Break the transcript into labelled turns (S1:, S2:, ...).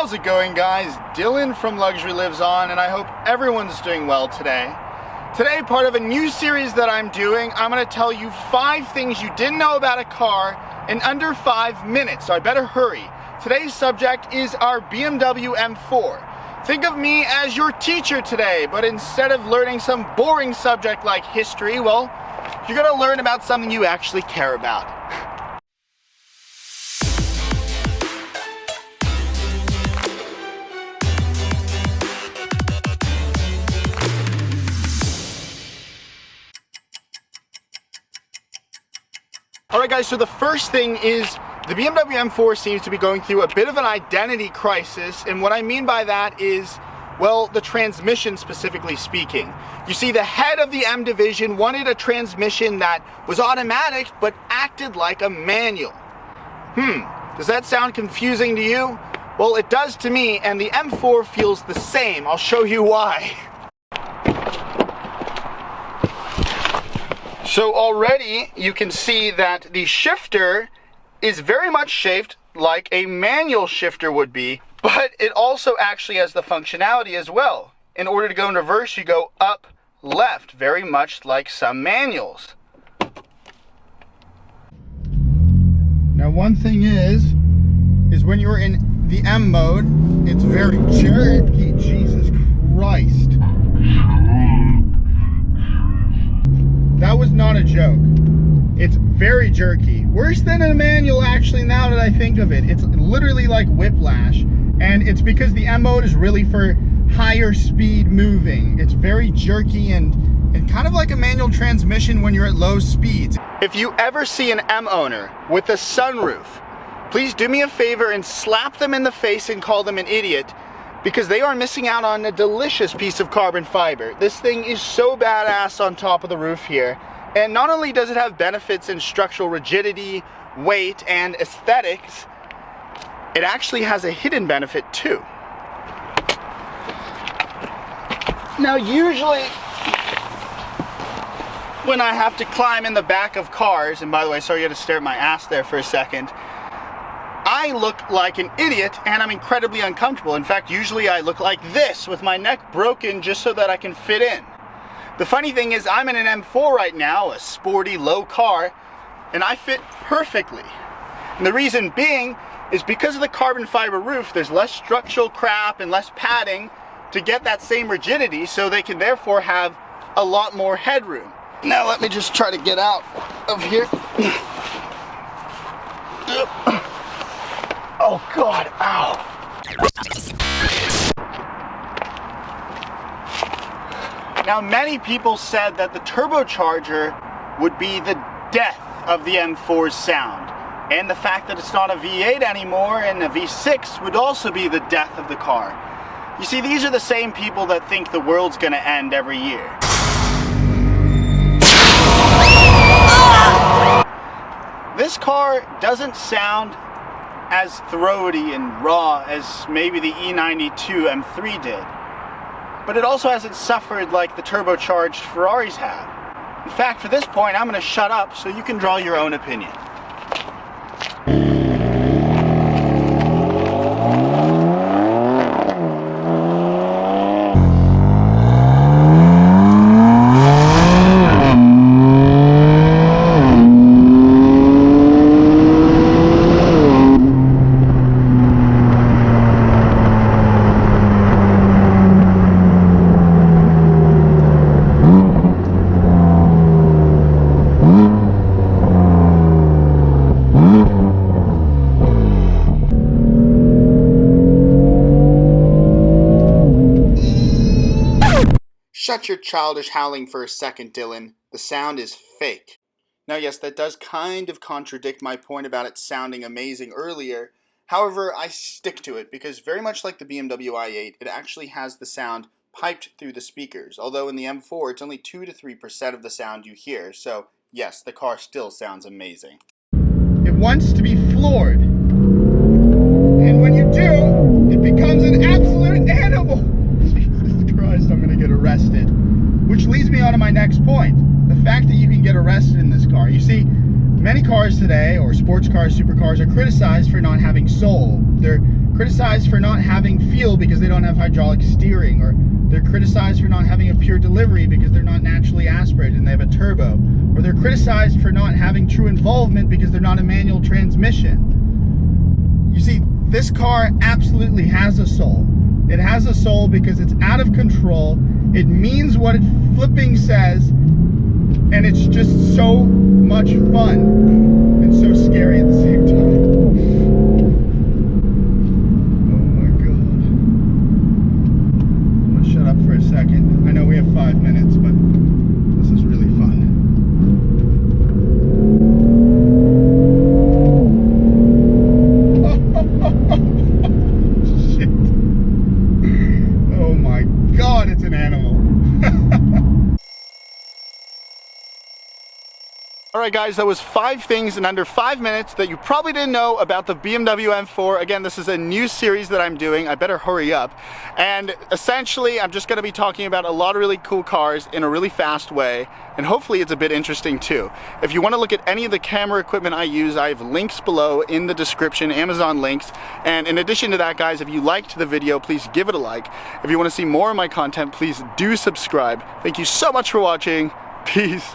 S1: How's it going, guys? Dylan from Luxury Lives On, and I hope everyone's doing well today. Today, part of a new series that I'm doing, I'm going to tell you 5 things you didn't know about a car in under 5 minutes, so I better hurry. Today's subject is our BMW M4. Think of me as your teacher today, but instead of learning some boring subject like history, well, you're going to learn about something you actually care about. Alright guys, so the first thing is the BMW M4 seems to be going through a bit of an identity crisis, and what I mean by that is, well, the transmission specifically speaking. You see, the head of the M division wanted a transmission that was automatic but acted like a manual. Does that sound confusing to you? Well, it does to me, and the M4 feels the same. I'll show you why. So already you can see that the shifter is very much shaped like a manual shifter would be, but it also actually has the functionality as well. In order to go in reverse, you go up, left, very much like some manuals. Now one thing is when you're in the M mode, it's very jerky. Jesus Christ. That was not a joke. It's very jerky. Worse than a manual, actually, now that I think of it. It's literally like whiplash. And it's because the M mode is really for higher speed moving. It's very jerky and kind of like a manual transmission when you're at low speeds. If you ever see an M owner with a sunroof, please do me a favor and slap them in the face and call them an idiot, because they are missing out on a delicious piece of carbon fiber. This thing is so badass on top of the roof here. And not only does it have benefits in structural rigidity, weight, and aesthetics, it actually has a hidden benefit too. Now usually, when I have to climb in the back of cars, and by the way, sorry you had to stare at my ass there for a second, I look like an idiot and I'm incredibly uncomfortable. In fact, usually I look like this with my neck broken just so that I can fit in. The funny thing is I'm in an M4 right now, a sporty low car, and I fit perfectly. And the reason being is because of the carbon fiber roof, there's less structural crap and less padding to get that same rigidity, so they can therefore have a lot more headroom. Now let me just try to get out of here. Oh God, ow. Now many people said that the turbocharger would be the death of the M4's sound. And the fact that it's not a V8 anymore and a V6 would also be the death of the car. You see, these are the same people that think the world's gonna end every year. This car doesn't sound as throaty and raw as maybe the E92 M3 did. But it also hasn't suffered like the turbocharged Ferraris have. In fact, for this point, I'm going to shut up so you can draw your own opinion. Shut your childish howling for a second, Dylan. The sound is fake. Now yes, that does kind of contradict my point about it sounding amazing earlier. However, I stick to it because very much like the BMW i8, it actually has the sound piped through the speakers. Although in the M4, it's only 2 to 3% of the sound you hear. So yes, the car still sounds amazing. It wants to be floored. And when you do, it becomes an absolute animal. Christ, I'm gonna get arrested. Which leads me on to my next point. The fact that you can get arrested in this car. You see, many cars today, or sports cars, supercars, are criticized for not having soul. They're criticized for not having feel because they don't have hydraulic steering, or they're criticized for not having a pure delivery because they're not naturally aspirated and they have a turbo, or they're criticized for not having true involvement because they're not a manual transmission. You see, this car absolutely has a soul. It has a soul because it's out of control. It means what it flipping says, and it's just so much fun and so scary at the same time. Oh my God. I'm gonna shut up for a second. I know we have 5 minutes, but this is really fun. Shit. Oh my God, it's an animal. Alright guys, that was 5 things in under 5 minutes that you probably didn't know about the BMW M4. Again, this is a new series that I'm doing. I better hurry up. And essentially, I'm just going to be talking about a lot of really cool cars in a really fast way. And hopefully it's a bit interesting too. If you want to look at any of the camera equipment I use, I have links below in the description, Amazon links. And in addition to that, guys, if you liked the video, please give it a like. If you want to see more of my content, please do subscribe. Thank you so much for watching. Peace.